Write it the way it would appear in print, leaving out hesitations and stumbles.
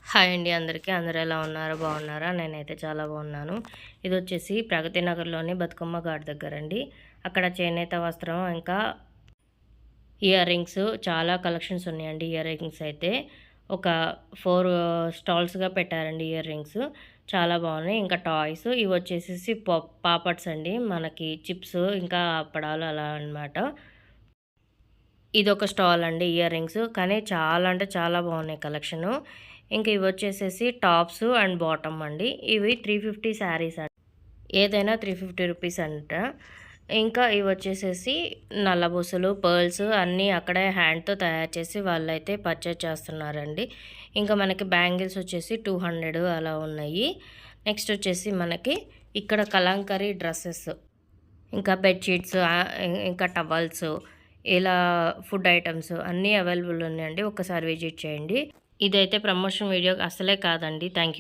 Hi అండి అందరికీ. అందరూ ఎలా ఉన్నారు? బాగున్నారా? నేనైతే చాలా బాగున్నాను. ఇదొచ్చేసి ప్రగతి నగర్‌లోని బతుకమ్మ ఘాట్ దగ్గరండి. అక్కడ చేనేత వస్త్రం, ఇంకా ఇయర్ రింగ్స్ చాలా కలెక్షన్స్ ఉన్నాయండి. ఇయర్ రింగ్స్ అయితే ఒక 4 స్టాల్స్‌గా పెట్టారండి ఇయర్ రింగ్స్. చాలా బాగున్నాయి. ఇంకా టాయ్స్ ఇవొచ్చేసేసి పాపడ్స్ అండి. మనకి చిప్స్, ఇంకా అప్పడాలు అలా అనమాట. ఇదొక స్టాల్ అండి ఇయర్ రింగ్స్. కానీ చాలా అంటే చాలా బాగున్నాయి కలెక్షను. ఇంక ఇవొచ్చేసేసి టాప్స్ అండ్ బాటమ్ అండి. ఇవి 350 శారీస్ అండి. ఏదైనా 350 రూపీస్ అంట. ఇంకా ఇవొచ్చేసేసి నల్లబూసలు, పర్ల్స్ అన్నీ అక్కడే హ్యాండ్‌తో తయారు చేసి వాళ్ళైతే పర్చేజ్ చేస్తున్నారండి. ఇంకా మనకి బ్యాంగిల్స్ వచ్చేసి 200 అలా ఉన్నాయి. నెక్స్ట్ వచ్చేసి మనకి ఇక్కడ కలంకారీ డ్రెసెస్, ఇంకా బెడ్‌షీట్స్, ఇంకా టవల్స్, ఇలా ఫుడ్ ఐటెమ్స్ అన్నీ అవైలబుల్ ఉన్నాయండి. ఒక్కసారి విజిట్ చేయండి. ఇదైతే ప్రమోషన్ వీడియో అస్సలే కాదండి. Thank you.